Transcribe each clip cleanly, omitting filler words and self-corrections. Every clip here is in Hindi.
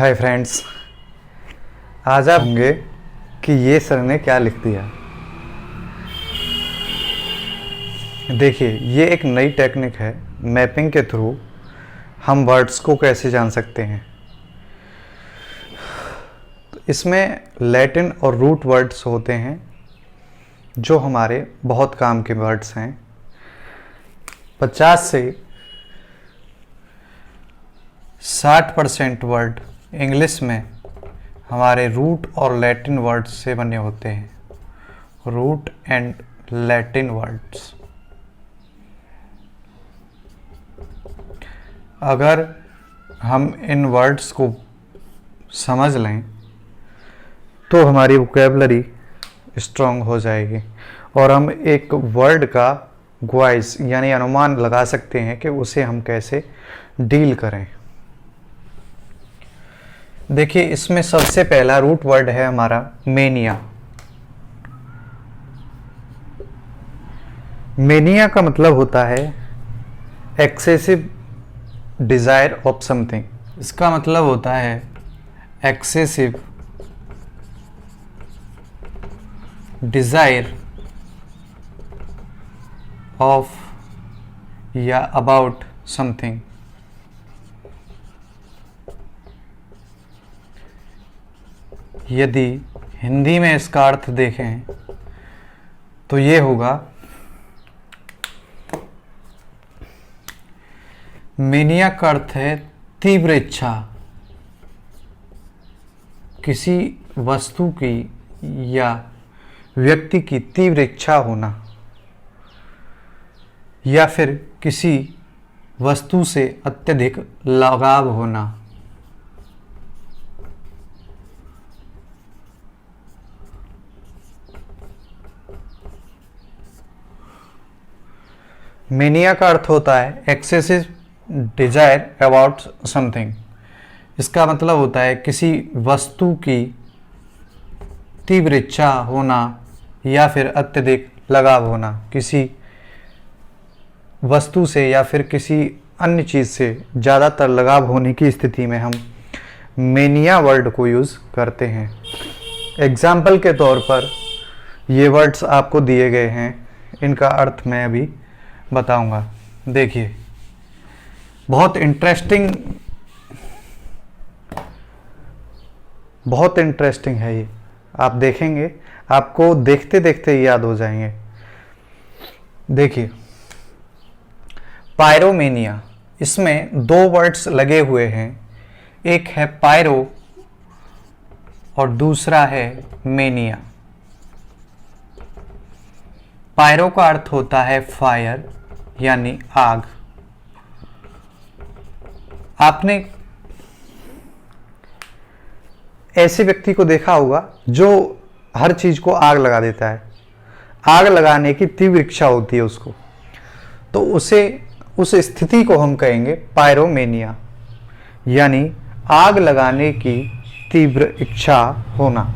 हाय फ्रेंड्स, आज आप होंगे कि ये सर ने क्या लिख दिया। देखिए, ये एक नई टेक्निक है। मैपिंग के थ्रू हम वर्ड्स को कैसे जान सकते हैं। तो इसमें लैटिन और रूट वर्ड्स होते हैं जो हमारे बहुत काम के वर्ड्स हैं। 50 से 60% वर्ड इंग्लिश में हमारे रूट और लैटिन वर्ड्स से बने होते हैं। Root and Latin words. अगर हम इन वर्ड्स को समझ लें तो हमारी वोकैबुलरी स्ट्रॉन्ग हो जाएगी और हम एक वर्ड का ग्वाइस यानी अनुमान लगा सकते हैं कि उसे हम कैसे डील करें। देखिए, इसमें सबसे पहला रूट वर्ड है हमारा मेनिया। मेनिया का मतलब होता है एक्सेसिव डिज़ायर ऑफ समथिंग। इसका मतलब होता है एक्सेसिव डिज़ायर ऑफ या अबाउट समथिंग। यदि हिंदी में इसका अर्थ देखें तो ये होगा, मेनिया का अर्थ है तीव्र इच्छा, किसी वस्तु की या व्यक्ति की तीव्र इच्छा होना या फिर किसी वस्तु से अत्यधिक लगाव होना। मेनिया का अर्थ होता है एक्सेसिव डिजायर अबाउट समथिंग। इसका मतलब होता है किसी वस्तु की तीव्र इच्छा होना या फिर अत्यधिक लगाव होना। किसी वस्तु से या फिर किसी अन्य चीज़ से ज़्यादातर लगाव होने की स्थिति में हम मेनिया वर्ड को यूज़ करते हैं। एग्जाम्पल के तौर पर ये वर्ड्स आपको दिए गए हैं, इनका अर्थ मैं अभी बताऊंगा। देखिए, बहुत इंटरेस्टिंग है ये। आप देखेंगे, आपको देखते देखते याद हो जाएंगे। देखिए, पायरोमेनिया, इसमें दो वर्ड्स लगे हुए हैं। एक है पायरो और दूसरा है मेनिया। पायरो का अर्थ होता है फायर यानी आग। आपने ऐसे व्यक्ति को देखा होगा जो हर चीज को आग लगा देता है। आग लगाने की तीव्र इच्छा होती है उसको, तो उस स्थिति को हम कहेंगे पायरोमेनिया, यानी आग लगाने की तीव्र इच्छा होना।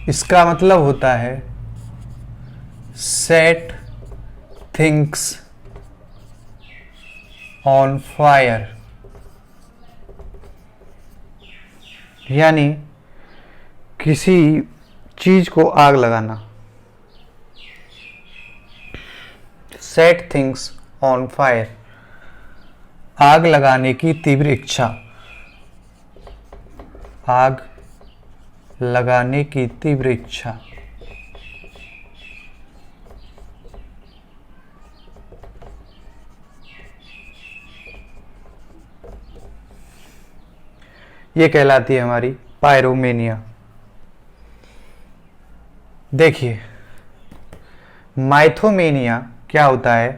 इसका मतलब होता है सेट थिंग्स ऑन फायर, यानी किसी चीज को आग लगाना। सेट थिंग्स ऑन फायर, आग लगाने की तीव्र इच्छा। आग लगाने की तीव्र इच्छा। ये कहलाती है हमारी पायरोमेनिया। देखिए, माइथोमेनिया क्या होता है।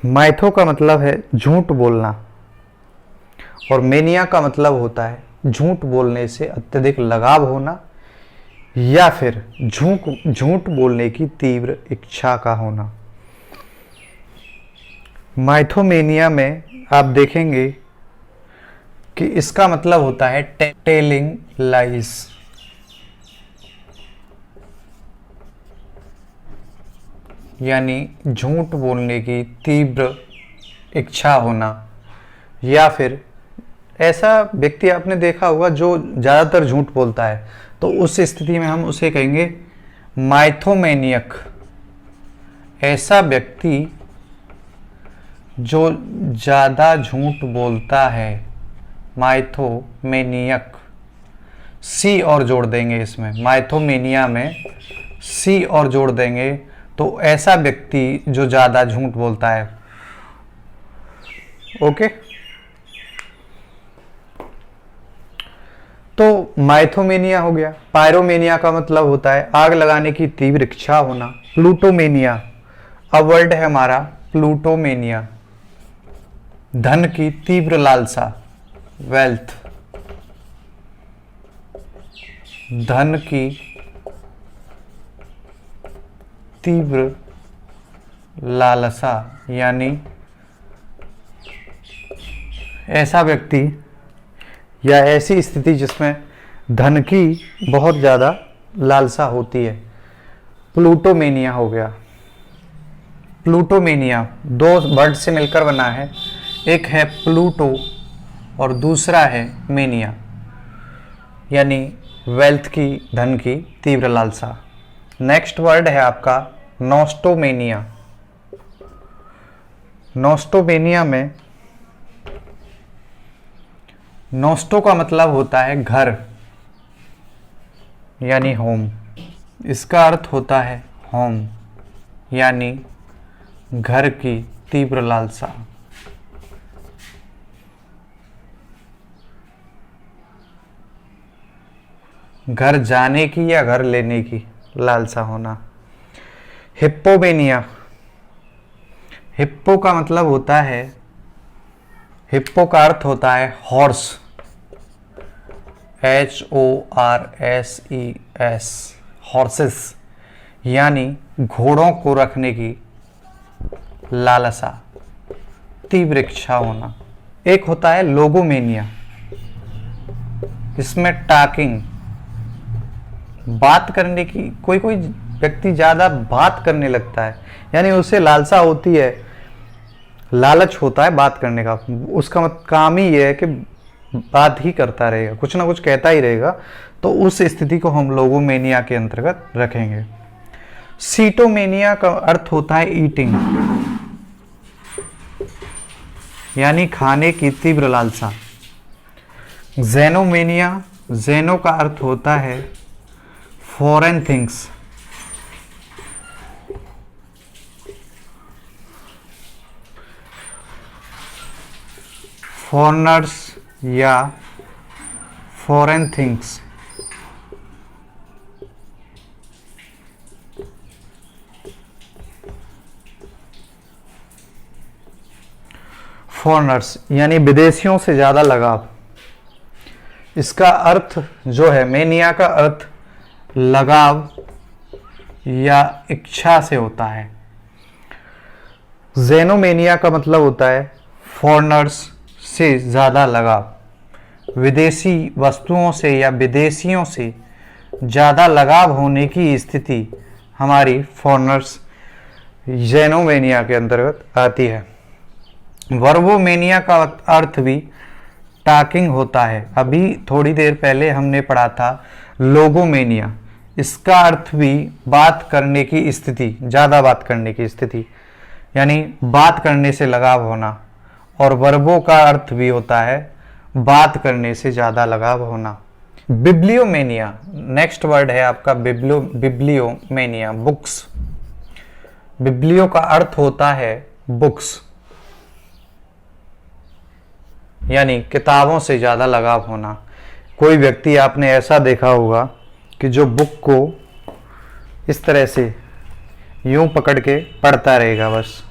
माइथो का मतलब है झूठ बोलना और मेनिया का मतलब होता है झूठ बोलने से अत्यधिक लगाव होना या फिर झूठ बोलने की तीव्र इच्छा का होना। माइथोमेनिया में आप देखेंगे कि इसका मतलब होता है टेलिंग लाइज, यानी झूठ बोलने की तीव्र इच्छा होना, या फिर ऐसा व्यक्ति आपने देखा होगा जो ज़्यादातर झूठ बोलता है, तो उस स्थिति में हम उसे कहेंगे माइथोमेनियक। ऐसा व्यक्ति जो ज़्यादा झूठ बोलता है, माइथोमेनियक। सी और जोड़ देंगे इसमें, माइथोमेनिया में सी और जोड़ देंगे, तो ऐसा व्यक्ति जो ज़्यादा झूठ बोलता है। ओके, तो माइथोमेनिया हो गया। पायरोमेनिया का मतलब होता है आग लगाने की तीव्र इच्छा होना। प्लूटोमेनिया, अब वर्ड है हमारा प्लूटोमेनिया, धन की तीव्र लालसा, वेल्थ, धन की तीव्र लालसा, यानी ऐसा व्यक्ति या ऐसी स्थिति जिसमें धन की बहुत ज़्यादा लालसा होती है, प्लूटोमेनिया हो गया। प्लूटोमेनिया दो वर्ड से मिलकर बना है, एक है प्लूटो और दूसरा है मेनिया, यानी वेल्थ की, धन की तीव्र लालसा। नेक्स्ट वर्ड है आपका नोस्टोमेनिया। नोस्टोमेनिया में नोस्टो का मतलब होता है घर, यानी होम। इसका अर्थ होता है होम, यानी घर की तीव्र लालसा। घर जाने की या घर लेने की लालसा होना। हिप्पोमेनिया, हिप्पो का मतलब होता है, हिप्पो का अर्थ होता है हॉर्स, HORSES, हॉर्सेस, यानी घोड़ों को रखने की लालसा, तीव्र इच्छा होना। एक होता है लोगोमेनिया, इसमें टाकिंग, बात करने की, कोई कोई व्यक्ति ज़्यादा बात करने लगता है, यानी उसे लालसा होती है, लालच होता है बात करने का। उसका काम ही ये है कि बात ही करता रहेगा, कुछ ना कुछ कहता ही रहेगा, तो उस स्थिति को हम लोगोमेनिया के अंतर्गत रखेंगे। सीटोमेनिया का अर्थ होता है ईटिंग, यानी खाने की तीव्र लालसा। जेनोमेनिया, जेनो का अर्थ होता है फॉरेन थिंग्स, फॉरेनर्स या फॉरेन थिंग्स। फॉरेनर्स यानी विदेशियों से ज़्यादा लगाव। इसका अर्थ जो है, मेनिया का अर्थ लगाव या इच्छा से होता है। जेनोमेनिया का मतलब होता है फॉरेनर्स से ज़्यादा लगाव, विदेशी वस्तुओं से या विदेशियों से ज़्यादा लगाव होने की स्थिति हमारी फॉरेनर्स जेनोमेनिया के अंतर्गत आती है। वर्बोमेनिया का अर्थ भी टाकिंग होता है। अभी थोड़ी देर पहले हमने पढ़ा था लोगोमेनिया, इसका अर्थ भी बात करने की स्थिति, ज़्यादा बात करने की स्थिति, यानी बात करने से लगाव होना। और वर्बो का अर्थ भी होता है बात करने से ज़्यादा लगाव होना। बिब्लियोमेनिया, नेक्स्ट वर्ड है आपका बिब्लियोमेनिया, बुक्स। बिब्लियो का अर्थ होता है बुक्स, यानी किताबों से ज़्यादा लगाव होना। कोई व्यक्ति आपने ऐसा देखा होगा कि जो बुक को इस तरह से यूं पकड़ के पढ़ता रहेगा बस,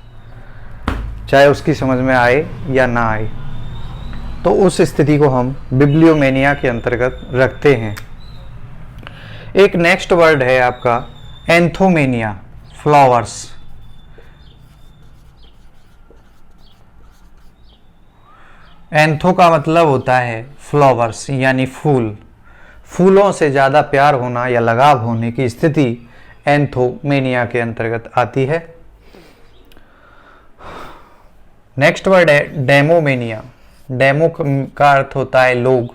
चाहे उसकी समझ में आए या ना आए, तो उस स्थिति को हम बिब्लियोमेनिया के अंतर्गत रखते हैं। एक नेक्स्ट वर्ड है आपका एंथोमेनिया, फ्लावर्स। एंथो का मतलब होता है फ्लावर्स, यानी फूल। फूलों से ज़्यादा प्यार होना या लगाव होने की स्थिति एंथोमेनिया के अंतर्गत आती है। नेक्स्ट वर्ड है डेमोमेनिया। डेमो का अर्थ होता है लोग,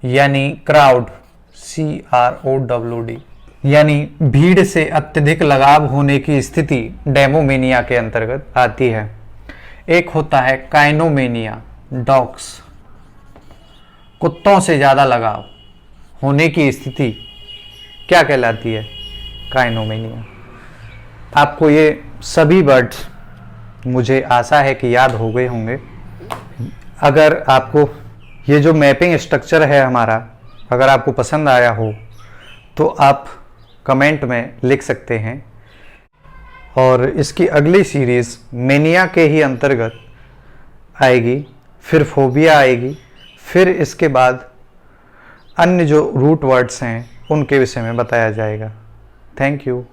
यानी क्राउड, CROWD, यानी भीड़ से अत्यधिक लगाव होने की स्थिति डेमोमेनिया के अंतर्गत आती है। एक होता है काइनोमेनिया, डॉग्स, कुत्तों से ज़्यादा लगाव होने की स्थिति क्या कहलाती है? काइनोमेनिया। आपको ये सभी वर्ड्स मुझे आशा है कि याद हो गए होंगे। अगर आपको ये जो मैपिंग स्ट्रक्चर है हमारा, अगर आपको पसंद आया हो तो आप कमेंट में लिख सकते हैं। और इसकी अगली सीरीज़ मेनिया के ही अंतर्गत आएगी, फिर फोबिया आएगी, फिर इसके बाद अन्य जो रूट वर्ड्स हैं उनके विषय में बताया जाएगा। Thank you.